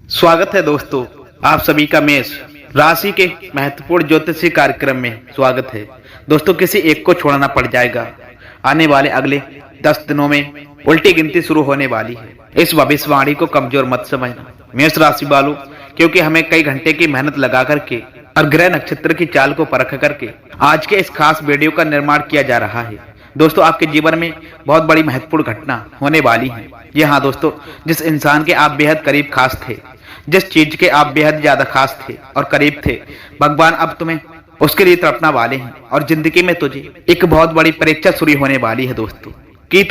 स्वागत है दोस्तों, आप सभी का मेष राशि के महत्वपूर्ण ज्योतिषीय कार्यक्रम में स्वागत है। दोस्तों, किसी एक को छोड़ना पड़ जाएगा। आने वाले अगले 10 दिनों में उल्टी गिनती शुरू होने वाली है। इस भविष्यवाणी को कमजोर मत समझना मेष राशि वालों, क्योंकि हमें कई घंटे की मेहनत लगा करके और ग्रह नक्षत्र की चाल को परख करके आज के इस खास वीडियो का निर्माण किया जा रहा है। दोस्तों, आपके जीवन में बहुत बड़ी महत्वपूर्ण घटना होने वाली है। ये हाँ दोस्तों, जिस इंसान के आप बेहद करीब खास थे, जिस चीज के आप बेहद ज्यादा खास थे और करीब थे, भगवान अब तुम्हें उसके लिए तड़पना वाले हैं और जिंदगी में तुझे एक बहुत बड़ी परीक्षा शुरू होने वाली है दोस्तों, कि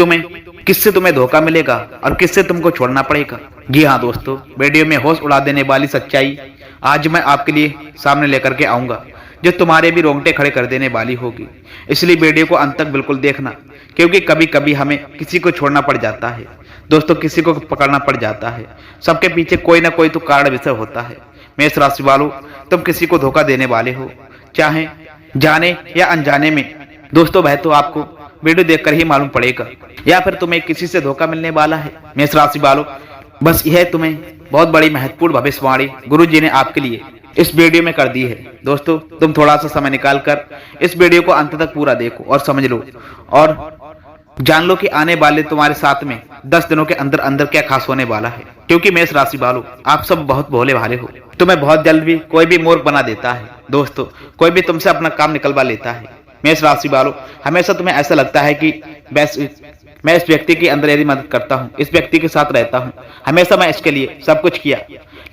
किससे तुम्हें धोखा मिलेगा और किससे तुमको छोड़ना पड़ेगा। जी हाँ दोस्तों, वीडियो में होश उड़ा देने वाली सच्चाई आज मैं आपके लिए सामने लेकर के आऊंगा, जो तुम्हारे भी रोंगटे खड़े कर देने वाली होगी। इसलिए वीडियो को अंत तक बिल्कुल देखना, क्योंकि कभी कभी हमें किसी को छोड़ना पड़ जाता है दोस्तों, किसी को पकड़ना पड़ जाता है। सबके पीछे कोई ना कोई तो कारण विषय होता है। मेष राशि वालों, तुम किसी को धोखा देने वाले हो, चाहे जाने या अनजाने में। दोस्तों, वह तो आपको वीडियो देखकर ही मालूम पड़ेगा, या फिर तुम्हें किसी से धोखा मिलने वाला है। मेष राशि वालों, बस यह तुम्हें बहुत बड़ी महत्वपूर्ण भविष्यवाणी गुरु जी ने आपके लिए इस वीडियो में कर दी है। दोस्तों, तुम थोड़ा सा समय निकाल कर इस वीडियो को अंत तक पूरा देखो और समझ लो और जान लो कि आने वाले तुम्हारे साथ में 10 दिनों के अंदर अंदर क्या खास होने वाला है। क्योंकि मेष राशि वालों, आप सब बहुत भोले भाले हो। तुम्हें बहुत जल्द भी कोई भी मूर्ख बना देता है दोस्तों, कोई भी तुमसे अपना काम निकलवा लेता है। मेष राशि वालों, हमेशा तुम्हें ऐसा लगता है कि मैं इस व्यक्ति के अंदर यदि मदद करता हूँ, इस व्यक्ति के साथ रहता हूँ, हमेशा मैं इसके लिए सब कुछ किया,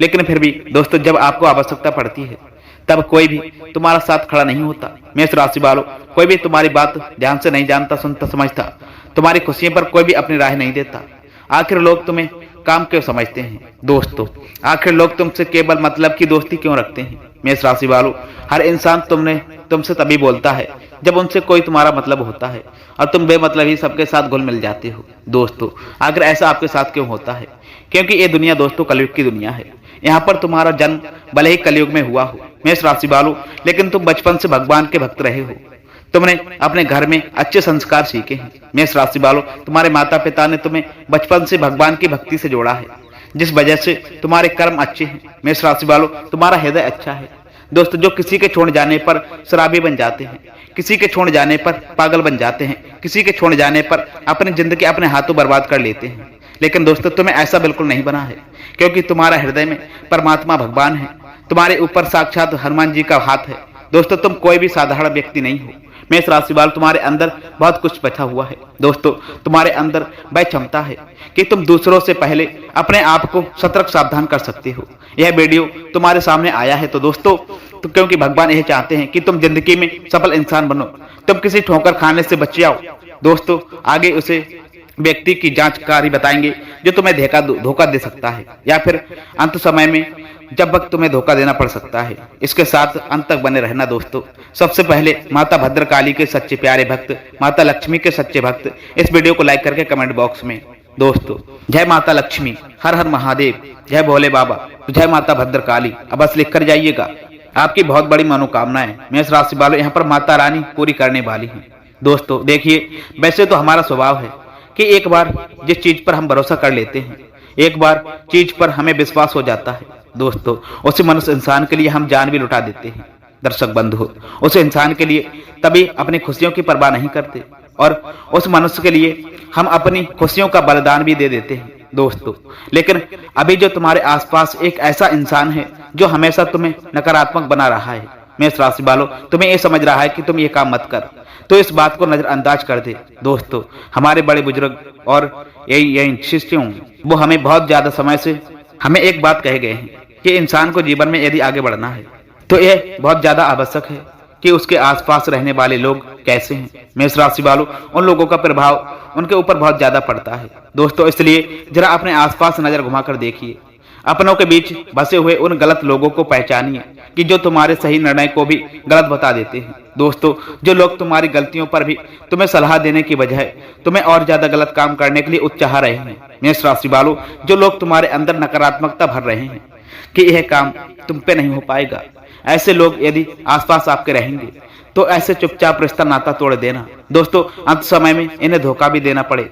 लेकिन फिर भी दोस्तों, जब आपको आवश्यकता पड़ती है तब कोई भी तुम्हारा साथ खड़ा नहीं होता। मेष राशि वालों, कोई भी तुम्हारी बात ध्यान से नहीं जानता, सुनता, समझता। तुम्हारी खुशियों पर कोई भी अपनी राय नहीं देता। आखिर लोग तुम्हें काम क्यों समझते हैं दोस्तों? आखिर लोग तुमसे केवल मतलब की दोस्ती क्यों रखते हैं? मेष राशि वालों, हर इंसान तुमसे तभी बोलता है जब उनसे कोई तुम्हारा मतलब होता है, और तुम बेमतलब ही सबके साथ घुल मिल जाते हो दोस्तों। आखिर ऐसा आपके साथ क्यों होता है? क्योंकि ये दुनिया दोस्तों कलयुग की दुनिया है। यहाँ पर तुम्हारा जन्म भले ही कलयुग में हुआ हो मेष राशि वालों, लेकिन तुम बचपन से भगवान के भक्त रहे हो। तुमने अपने घर में अच्छे संस्कार सीखे हैं। मेष राशि वालों, तुम्हारे माता पिता ने तुम्हें बचपन से भगवान की भक्ति से जोड़ा है, जिस वजह से तुम्हारे कर्म अच्छे हैं। मेष राशि वालों, तुम्हारा हृदय अच्छा है दोस्तों। जो किसी के छोड़ जाने पर शराबी बन जाते हैं, किसी के छोड़ जाने पर पागल बन जाते हैं, किसी के छोड़ जाने पर अपनी जिंदगी अपने हाथों बर्बाद कर लेते हैं, लेकिन दोस्तों तुम्हें ऐसा बिल्कुल नहीं बना है, क्योंकि तुम्हारा हृदय में परमात्मा भगवान है। तुम्हारे ऊपर साक्षात हनुमान जी का हाथ है दोस्तों। तुम कोई भी साधारण व्यक्ति नहीं हो। मेष राशि वालों, तुम्हारे अंदर बहुत कुछ बचा हुआ है दोस्तों। तुम्हारे अंदर वह क्षमता है कि तुम दूसरों से पहले अपने आप को सतर्क सावधान कर सकते हो। यह वीडियो तुम्हारे सामने आया है तो दोस्तों, क्योंकि भगवान यह चाहते हैं कि तुम जिंदगी में सफल इंसान बनो। तुम किसी ठोकर खाने से बच जाओ दोस्तों। आगे उसे व्यक्ति की जानकारी बताएंगे जो तुम्हें धोखा दे सकता है, या फिर अंत समय में जब वक्त तुम्हें धोखा देना पड़ सकता है। इसके साथ अंत तक बने रहना दोस्तों। सबसे पहले माता भद्रकाली के सच्चे प्यारे भक्त, माता लक्ष्मी के सच्चे भक्त, इस वीडियो को लाइक करके कमेंट बॉक्स में दोस्तों जय माता लक्ष्मी, हर हर महादेव, जय भोले बाबा, जय माता भद्रकाली अब बस लिख कर जाइएगा। आपकी बहुत बड़ी मनोकामनाएं मेष राशि वालों यहाँ पर माता रानी पूरी करने वाली है दोस्तों। देखिए, वैसे तो हमारा स्वभाव है कि एक बार जिस चीज पर हम भरोसा कर लेते हैं, एक बार चीज पर हमें विश्वास हो जाता है दोस्तों, उसी मनुष्य इंसान के लिए हम जान भी लुटा देते हैं। दर्शक बंधु, उस इंसान के लिए तभी अपनी खुशियों की परवाह नहीं करते, और उस मनुष्य के लिए हम अपनी खुशियों का बलिदान भी दे देते हैं दोस्तों। लेकिन अभी जो तुम्हारे आसपास एक ऐसा इंसान है जो हमेशा तुम्हें नकारात्मक बना रहा है मेष राशि वालों, तुम्हें ये समझ रहा है कि तुम ये काम मत कर, तो इस बात को नजरअंदाज कर दे दोस्तों। हमारे बड़े बुजुर्ग और यही शिष्यों, वो हमें बहुत ज्यादा समय से हमें एक बात कहे गए हैं कि इंसान को जीवन में यदि आगे बढ़ना है तो यह बहुत ज्यादा आवश्यक है कि उसके आसपास रहने वाले लोग कैसे हैं। मेष राशि वालों, उन लोगों का प्रभाव उनके ऊपर बहुत ज्यादा पड़ता है दोस्तों। इसलिए जरा अपने आसपास नजर घुमाकर देखिए, अपनों के बीच बसे हुए उन गलत लोगों को पहचानिए कि जो तुम्हारे सही निर्णय को भी गलत बता देते हैं दोस्तों। जो लोग तुम्हारी गलतियों पर भी तुम्हें सलाह देने की बजाय तुम्हें और ज्यादा गलत काम करने के लिए उत्साह रहे हैं मेष राशि वालों। जो लोग तुम्हारे अंदर नकारात्मकता भर रहे हैं कि यह काम तुम पे नहीं हो पाएगा, ऐसे लोग यदि आसपास आपके रहेंगे तो ऐसे चुपचाप रिश्ता नाता तोड़ देना दोस्तों। अंत समय में इन्हें धोखा भी देना पड़े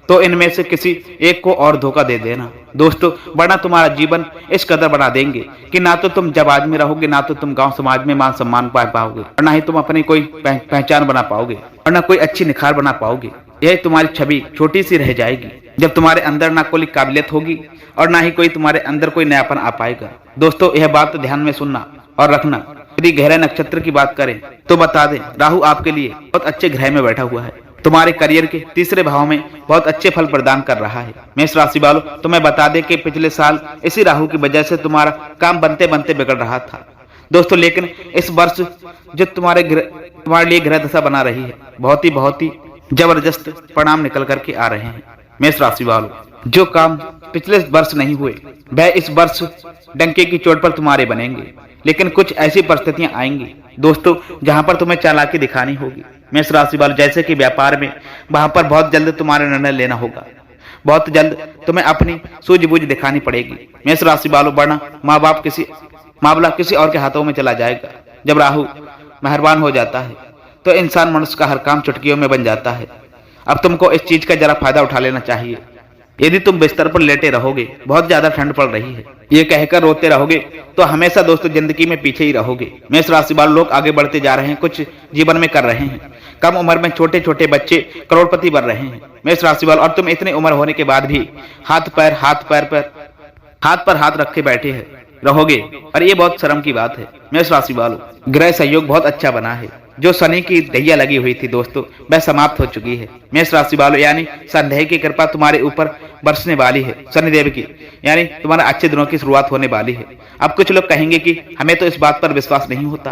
तो इनमें से किसी एक को और धोखा दे देना दोस्तों, वरना तुम्हारा जीवन इस कदर बना देंगे कि ना तो तुम जब आदमी रहोगे, ना तो तुम गांव समाज में मान सम्मान पा पाओगे, और ना ही तुम अपनी कोई पहचान बना पाओगे, और ना कोई अच्छी निखार बना पाओगे। यह तुम्हारी छवि छोटी सी रह जाएगी जब तुम्हारे अंदर ना कोई काबिलियत होगी और ना ही कोई तुम्हारे अंदर कोई नयापन आ पाएगा। दोस्तों, यह बात ध्यान में सुनना और रखना। यदि गहरे नक्षत्र की बात करें तो बता दें, राहु आपके लिए बहुत अच्छे ग्रह में बैठा हुआ है, तुम्हारे करियर के तीसरे भाव में बहुत अच्छे फल प्रदान कर रहा है। मेष राशि वालों, तुम्हें बता दें कि पिछले साल इसी राहु की वजह से तुम्हारा काम बनते बनते बिगड़ रहा था दोस्तों, लेकिन इस वर्ष जो तुम्हारे लिए ग्रह दशा बना रही है, बहुत ही जबरदस्त परिणाम निकल करके आ रहे हैं। मेष राशि वालों, जो काम पिछले वर्ष नहीं हुए वह इस वर्ष डंके की चोट पर तुम्हारे बनेंगे, लेकिन कुछ ऐसी परिस्थितियां आएंगी दोस्तों जहां पर तुम्हें चालाकी दिखानी होगी। मेष राशि वालों, जैसे कि व्यापार में, वहां पर बहुत जल्द तुम्हारा निर्णय लेना होगा, बहुत जल्द तुम्हें अपनी सूझबूझ दिखानी पड़ेगी। मेष राशि वालों, वरना मामला किसी और के हाथों में चला जाएगा। जब राहु मेहरबान हो जाता है तो इंसान मनुष्य का हर काम चुटकियों में बन जाता है। अब तुमको इस चीज का जरा फायदा उठा लेना चाहिए। यदि तुम बिस्तर पर लेटे रहोगे, बहुत ज्यादा ठंड पड़ रही है, ये कहकर रोते रहोगे तो हमेशा दोस्तों जिंदगी में पीछे ही रहोगे। मेष राशि वाले लोग आगे बढ़ते जा रहे हैं, कुछ जीवन में कर रहे हैं। कम उम्र में छोटे छोटे बच्चे करोड़पति बन रहे हैं। मेष राशि वाले, और तुम इतनी उम्र होने के बाद भी हाथ पर हाथ रखे बैठे हैं रहोगे, और ये बहुत शर्म की बात है। मेष राशि वालों, ग्रह सहयोग बहुत अच्छा बना है। जो शनि की ढैया लगी हुई थी दोस्तों, वह समाप्त हो चुकी है। मेष राशि वालों, यानी संदेह की कृपा तुम्हारे ऊपर बरसने वाली है, शनिदेव की, यानी तुम्हारे अच्छे दिनों की शुरुआत होने वाली है। अब कुछ लोग कहेंगे कि हमें तो इस बात पर विश्वास नहीं होता,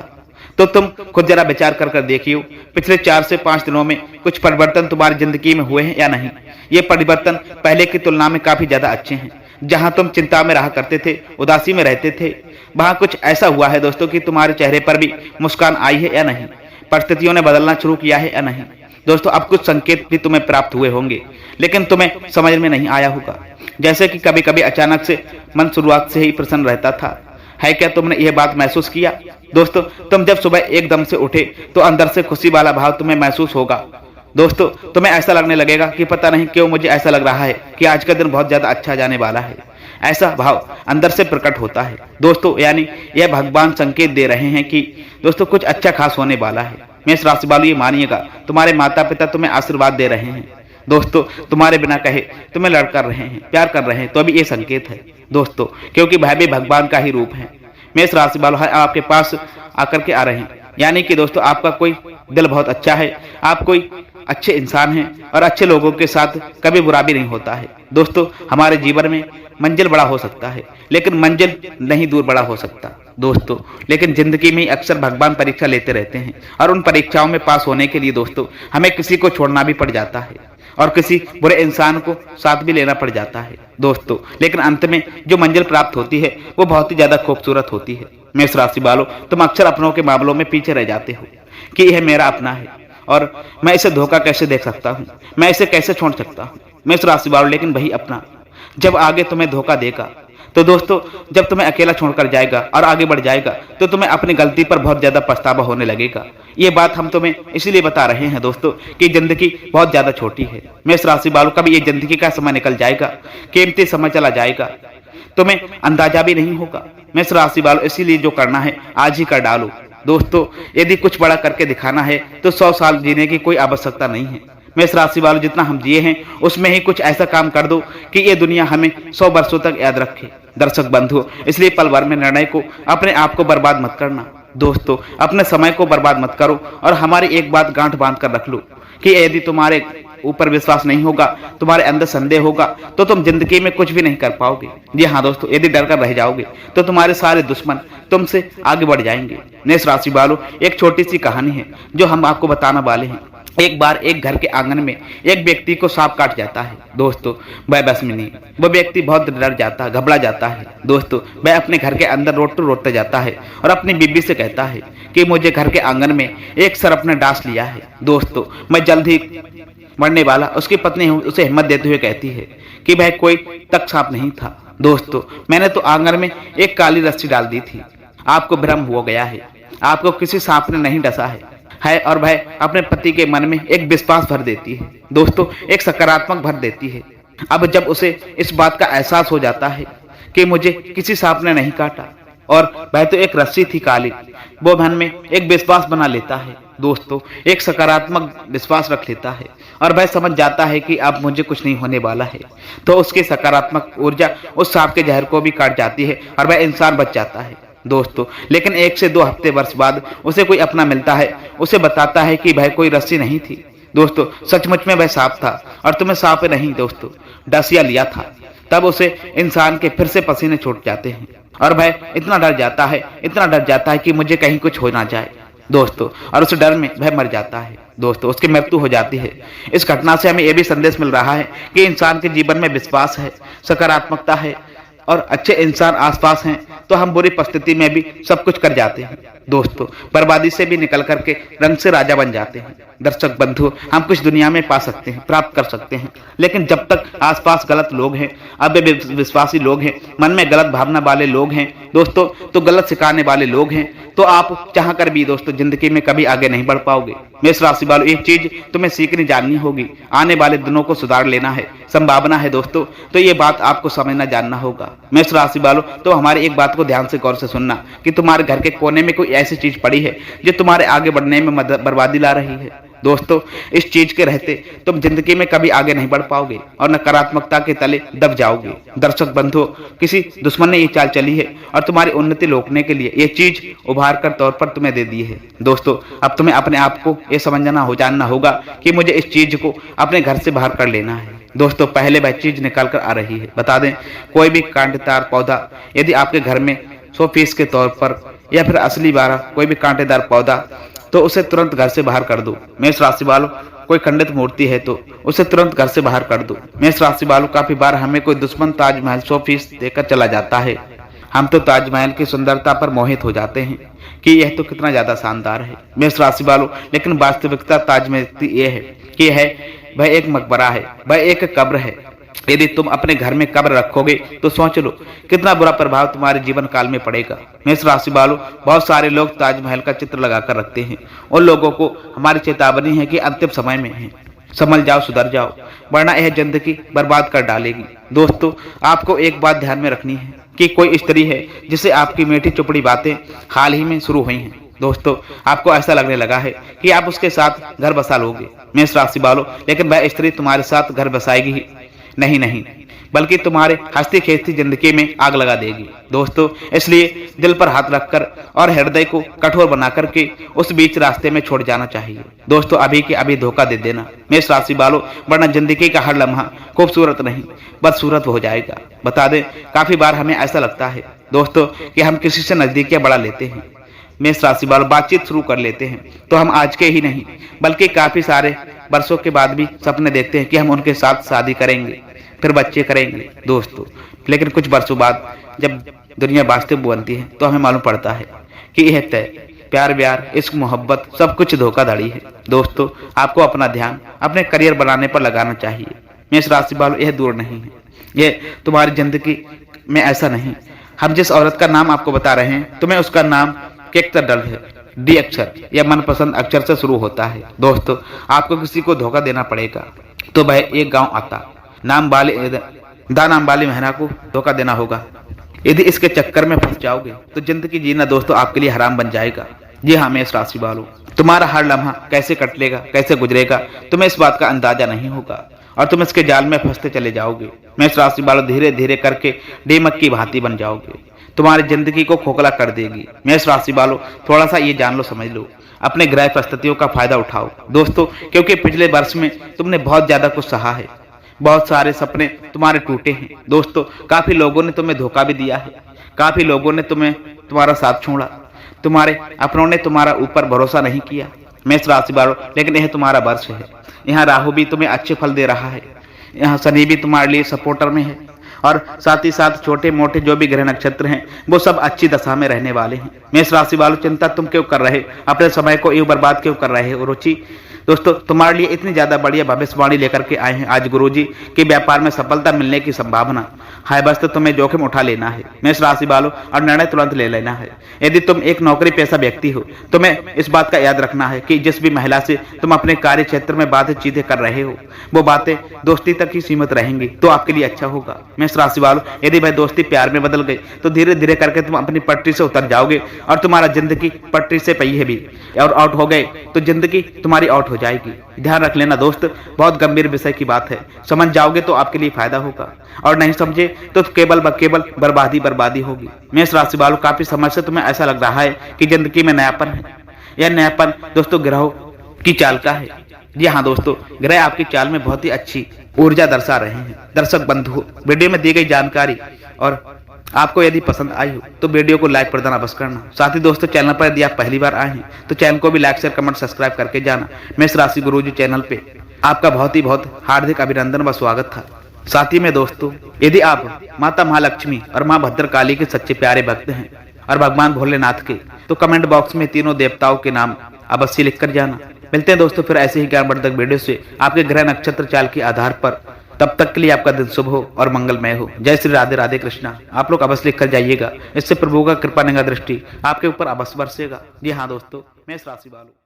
तो तुम खुद जरा विचार कर देखियो, पिछले 4 से 5 दिनों में कुछ परिवर्तन तुम्हारी जिंदगी में हुए हैं या नहीं। ये परिवर्तन पहले की तुलना में काफी ज्यादा अच्छे हैं। जहां तुम चिंता में रहा करते थे, उदासी में रहते थे, वहां कुछ ऐसा हुआ है दोस्तों कि तुम्हारे चेहरे पर भी मुस्कान आई है या नहीं, परिस्थितियों ने बदलना शुरू किया है या नहीं। दोस्तों, अब कुछ संकेत भी तुम्हें प्राप्त हुए होंगे, लेकिन तुम्हें समझ में नहीं आया होगा। जैसे कि कभी कभी अचानक से मन शुरुआत से ही प्रसन्न रहता था। है क्या तुमने यह बात महसूस किया? दोस्तों, तुम जब सुबह एकदम से उठे तो अंदर से खुशी वाला भाव तुम्हें महसूस होगा। दोस्तों, तुम्हें ऐसा लगने लगेगा कि पता नहीं क्यों मुझे ऐसा लग रहा है कि आज का दिन बहुत ज्यादा अच्छा जाने वाला है। ऐसा भाव अंदर से प्रकट होता है दोस्तों, यानी यह भगवान संकेत दे रहे हैं कि दोस्तों कुछ अच्छा खास होने वाला है। मेष राशि वालों, ये मानिएगा, तुम्हारे माता पिता तुम्हें आशीर्वाद दे रहे हैं दोस्तों, तुम्हारे बिना कहे तुम्हें लड़ कर रहे हैं, प्यार कर रहे हैं, तो अभी ये संकेत है दोस्तों, क्योंकि वह भी भगवान का ही रूप है। मेष राशि वालों, आपके पास आकर के आ रहे हैं, यानी कि दोस्तों आपका कोई दिल बहुत अच्छा है, आप कोई अच्छे इंसान हैं और अच्छे लोगों के साथ कभी बुरा भी नहीं होता है। दोस्तों, हमारे जीवन में मंजिल बड़ा हो सकता है, लेकिन मंजिल नहीं दूर बड़ा हो सकता दोस्तों। लेकिन जिंदगी में अक्सर भगवान परीक्षा लेते रहते हैं, और उन परीक्षाओं में पास होने के लिए दोस्तों हमें किसी को छोड़ना भी पड़ जाता है, और किसी बुरे इंसान को साथ भी लेना पड़ जाता है दोस्तों। लेकिन अंत में जो मंजिल प्राप्त होती है वो बहुत ही ज्यादा खूबसूरत होती है। मेष राशि वालों, तुम अक्सर अपनों के मामलों में पीछे रह जाते हो कि यह मेरा अपना है और मैं इसे धोखा कैसे देख सकता हूँ, मैं इसे कैसे छोड़ सकता हूँ। मेष राशि वालों, लेकिन वही अपना जब आगे तुम्हें धोखा देगा, तो दोस्तों जब तुम्हें अकेला छोड़कर जाएगा और आगे बढ़ जाएगा, तो तुम्हें अपनी गलती पर बहुत ज्यादा पछतावा होने लगेगा। ये बात हम तुम्हें इसलिए बता रहे हैं दोस्तों कि जिंदगी बहुत ज्यादा छोटी है। मेष राशि वालों, कभी ये जिंदगी का समय निकल जाएगा, कीमती समय चला जाएगा, तुम्हें अंदाजा भी नहीं होगा। मेष राशि वालों, इसीलिए जो करना है आज ही कर डालो दोस्तों। यदि कुछ बड़ा करके दिखाना है तो 100 साल जीने की कोई आवश्यकता नहीं है। मेष राशि वालों, जितना हम जिए हैं उसमें ही कुछ ऐसा काम कर दो कि ये दुनिया हमें 100 वर्षों तक याद रखे। दर्शक बंधु, इसलिए पल भर में निर्णय को, अपने आप को बर्बाद मत करना दोस्तों, अपने समय को बर्बाद मत करो। और हमारी एक बात गांठ बांध कर रख लो कि यदि तुम्हारे ऊपर विश्वास नहीं होगा, तुम्हारे अंदर संदेह होगा, तो तुम जिंदगी में कुछ भी नहीं कर पाओगे। जी हाँ दोस्तों, यदि डर कर रह जाओगे तो तुम्हारे सारे दुश्मन तुमसे आगे बढ़ जाएंगे। मेष राशि वालों, एक छोटी सी कहानी है जो हम आपको बताने वाले हैं। एक बार एक घर के आंगन में एक व्यक्ति को सांप काट जाता है दोस्तों, वह बस में नहीं, वह व्यक्ति बहुत डर जाता है, घबरा जाता है दोस्तों। वह अपने घर के अंदर रोते जाता है और अपनी बीबी से कहता है कि मुझे घर के आंगन में एक सर्प ने डांस लिया है दोस्तों, मैं जल्द ही मरने वाला। उसकी पत्नी उसे हिम्मत देते हुए कहती है कि वह कोई तक सांप नहीं था दोस्तों, मैंने तो आंगन में एक काली रस्सी डाल दी थी, आपको भ्रम हो गया है, आपको किसी सांप ने नहीं डसा है। है और वह अपने पति के मन में एक विश्वास भर देती है दोस्तों, एक सकारात्मक भर देती है। अब जब उसे इस बात का एहसास हो जाता है कि मुझे किसी सांप ने नहीं काटा और वह तो एक रस्सी थी काली, वो मन में एक विश्वास बना लेता है दोस्तों, एक सकारात्मक विश्वास रख लेता है और वह समझ जाता है कि अब मुझे कुछ नहीं होने वाला है। तो उसकी सकारात्मक ऊर्जा उस सांप के जहर को भी काट जाती है और वह इंसान बच जाता है दोस्तों। लेकिन 1 से 2 हफ्ते वर्ष बाद उसे कोई अपना मिलता है, उसे बताता है कि वह कोई रस्सी नहीं थी दोस्तों, सचमुच में वह सांप था और तुम्हें सांप नहीं दोस्तों डसिया लिया था। तब उसे इंसान के फिर से पसीने छूट जाते हैं और वह इतना डर जाता है कि मुझे कहीं कुछ हो ना जाए दोस्तों, और उस डर में वह मर जाता है दोस्तों, उसकी मृत्यु हो जाती है। इस घटना से हमें यह भी संदेश मिल रहा है कि इंसान के जीवन में विश्वास है, सकारात्मकता है और अच्छे इंसान आसपास हैं तो हम बुरी परिस्थिति में भी सब कुछ कर जाते हैं दोस्तों, बर्बादी से भी निकल करके रंग से राजा बन जाते हैं। दर्शक बंधु, हम कुछ दुनिया में पा सकते हैं, प्राप्त कर सकते हैं, लेकिन जब तक आसपास गलत लोग हैं, अविश्वासी लोग हैं, मन में गलत भावना वाले लोग हैं दोस्तों, तो गलत सिखाने वाले लोग हैं, तो आप चाह कर भी दोस्तों जिंदगी में कभी आगे नहीं बढ़ पाओगे। मेष राशि वालों, एक चीज तुम्हें सीखनी जाननी होगी, आने वाले दिनों को सुधार लेना है, संभावना है दोस्तों, तो ये बात आपको समझना जानना होगा। मेष राशि वालों, तो हमारी एक बात को ध्यान से गौर से सुनना कि तुम्हारे घर के कोने में कोई ऐसी चीज पड़ी है जो तुम्हारे आगे बढ़ने में बर्बादी ला रही है दोस्तों। इस चीज के रहते तुम जिंदगी में कभी आगे नहीं बढ़ पाओगे और नकारात्मकता के तले दब जाओगे। दर्शक बंधुओं, किसी दुश्मन ने ये चाल चली है और तुम्हारी उन्नति रोकने के लिए ये चीज उभार कर तौर पर तुम्हें दे दी है दोस्तों। अब तुम्हें अपने आप को ये समझना जानना होगा कि मुझे इस चीज को अपने घर से बाहर कर लेना है दोस्तों। पहले वह चीज निकाल कर आ रही है। बता दें, कोई भी कांटेदार पौधा यदि आपके घर में 100 के तौर पर या फिर असली वाला कोई भी कांटेदार पौधा, तो उसे तुरंत घर से बाहर कर दो। मेष राशि वालों, कोई खंडित मूर्ति है तो उसे तुरंत घर से बाहर कर दो। मेष राशि वालों, काफी बार हमें कोई दुश्मन ताजमहल 100 देकर चला जाता है, हम तो ताजमहल की सुंदरता पर मोहित हो जाते हैं कि यह तो कितना ज्यादा शानदार है मेष राशि वालों, लेकिन वास्तविकता ताजमहल ये है कि वह एक मकबरा है, वह एक कब्र है। यदि तुम अपने घर में कब्र रखोगे तो सोच लो कितना बुरा प्रभाव तुम्हारे जीवन काल में पड़ेगा। मेष राशि वालों, बहुत सारे लोग ताजमहल का चित्र लगाकर रखते हैं। उन लोगों को हमारी चेतावनी है कि अंतिम समय में है, संभल जाओ, सुधर जाओ, वरना यह जिंदगी बर्बाद कर डालेगी। दोस्तों, आपको एक बात ध्यान में रखनी है कि कोई स्त्री है जिसे आपकी मीठी चुपड़ी बातें हाल ही में शुरू हुई हैं दोस्तों, आपको ऐसा लगने लगा है कि आप उसके साथ घर बसा लोगे मेष राशि वालों, लेकिन वह स्त्री तुम्हारे साथ घर बसाएगी ही नहीं, बल्कि तुम्हारे हंसती खेलती जिंदगी में आग लगा देगी दोस्तों। इसलिए दिल पर हाथ रखकर और हृदय को कठोर बना करके उस बीच रास्ते में छोड़ जाना चाहिए दोस्तों। अभी के अभी धोखा दे देना मेष राशि वालों, वरना जिंदगी का हर लम्हा खूबसूरत नहीं बदसूरत हो जाएगा। बता दें, काफी बार हमें ऐसा लगता है दोस्तों कि हम किसी से नजदीकियां बढ़ा लेते हैं मेष राशि वालों, बातचीत शुरू कर लेते हैं तो हम आज के ही नहीं बल्कि काफी सारे वर्षों के बाद भी सपने देखते हैं कि हम उनके साथ शादी करेंगे, फिर बच्चे करेंगे दोस्तों। लेकिन कुछ वर्षों बाद जब दुनिया वास्तविक बनती है तो हमें मालूम पड़ता है कि यह तय प्यार व्यार इश्क मोहब्बत सब कुछ धोखाधड़ी है दोस्तों। आपको अपना ध्यान अपने करियर बनाने पर लगाना चाहिए मेष राशि वालों, यह दूर नहीं है, यह तुम्हारी जिंदगी में ऐसा नहीं। हम जिस औरत का नाम आपको बता रहे हैं, तुम्हें उसका नाम केक्टर डल है, डी अक्षर या मनपसंद अक्षर से शुरू होता है दोस्तों। आपको किसी को धोखा देना पड़ेगा तो वह एक गांव आता, नाम वाली महिला को धोखा देना होगा। यदि इसके चक्कर में फंस जाओगे तो जिंदगी जीना दोस्तों आपके लिए हराम बन जाएगा। जी हाँ मेष राशि वालों, तुम्हारा हर लम्हा कैसे कटलेगा, कैसे गुजरेगा, तुम्हें इस बात का अंदाजा नहीं होगा और तुम इसके जाल में फंसते चले जाओगे मेष राशि वालों। धीरे धीरे करके दीमक की भांति बन जाओगे, तुम्हारी जिंदगी को खोखला कर देगी मेष राशि वालों। थोड़ा सा ये जान लो, समझ लो, अपने ग्रह परिस्थितियों का फायदा उठाओ दोस्तों, क्योंकि पिछले वर्ष में तुमने बहुत ज्यादा कुछ सहा है, बहुत सारे सपने तुम्हारे टूटे हैं दोस्तों। काफी लोगों ने तुम्हें धोखा भी दिया है, काफी लोगों ने तुम्हारा साथ छोड़ा, तुम्हारे अपनों ने तुम्हारा ऊपर भरोसा नहीं किया मेष राशि वालों। लेकिन यह तुम्हारा वर्ष है, यहाँ राहु भी तुम्हें अच्छे फल दे रहा है, यहाँ शनि भी तुम्हारे लिए सपोर्टर में है और साथ ही साथ छोटे मोटे जो भी ग्रह नक्षत्र हैं वो सब अच्छी दशा में रहने वाले हैं। मेष राशि वालों, चिंता तुम क्यों कर रहे, अपने समय को यूं बर्बाद क्यों कर रहे हो। रुचि दोस्तों, तुम्हारे लिए इतनी ज्यादा बढ़िया भविष्यवाणी लेकर के आए हैं आज गुरुजी कि व्यापार में सफलता मिलने की संभावना है, बस तो तुम्हें जोखिम उठा लेना है मेष राशि वालों, और निर्णय तुरंत ले लेना है। यदि तुम एक नौकरी पेशा व्यक्ति हो, तुम्हें इस बात का याद रखना है कि जिस भी महिला से तुम अपने कार्य क्षेत्र में बातें कर रहे हो वो बातें दोस्ती तक ही सीमित रहेंगी, तो आपके लिए अच्छा होगा। मेष राशि वालों, यदि भाई दोस्ती प्यार में बदल गई तो धीरे धीरे करके तुम अपनी पटरी से उतर जाओगे और तुम्हारा जिंदगी पटरी से पहिए भी और आउट हो गए तो जिंदगी तुम्हारी आउट हो जाएगी। ध्यान रख लेना दोस्त, बहुत गंभीर विषय की बात है, समझ जाओगे तो आपके लिए फायदा होगा और नहीं समझे तो केवल बर्बादी होगी। मेष राशि वालों, काफी समय से तुम्हें ऐसा लग रहा है कि जिंदगी में नयापन है। यह नयापन दोस्तों ग्रहों की चाल का है। जी हाँ दोस्तों, ग्रह आपकी चाल में बहुत ही अच्छी ऊर्जा दर्शा रहे हैं। दर्शक बंधु, वीडियो में दी गई जानकारी और आपको यदि पसंद आई हो तो वीडियो को लाइक प्रदान अवश्य करना। साथ ही दोस्तों, चैनल पर यदि आप पहली बार आए हैं तो चैनल को भी लाइक शेयर कमेंट सब्सक्राइब करके जाना। मेष राशि गुरुजी चैनल पे आपका बहुत हार्दिक अभिनंदन व स्वागत था। साथ ही में दोस्तों, यदि आप माता महालक्ष्मी और माँ भद्रकाली के सच्चे प्यारे भक्त हैं और भगवान भोलेनाथ के, तो कमेंट बॉक्स में तीनों देवताओं के नाम अवश्य लिख कर जाना। मिलते हैं दोस्तों फिर ऐसे ही ज्ञानवर्धक वीडियो से आपके ग्रह नक्षत्र चाल के आधार पर। तब तक के लिए आपका दिन शुभ हो और मंगलमय हो। जय श्री राधे राधे कृष्णा। आप लोग अवश्य लिख कर जाइएगा, इससे प्रभु का कृपा निगाह दृष्टि आपके ऊपर अवश्य बरसेगा। जी हाँ दोस्तों, मेष राशि वालों।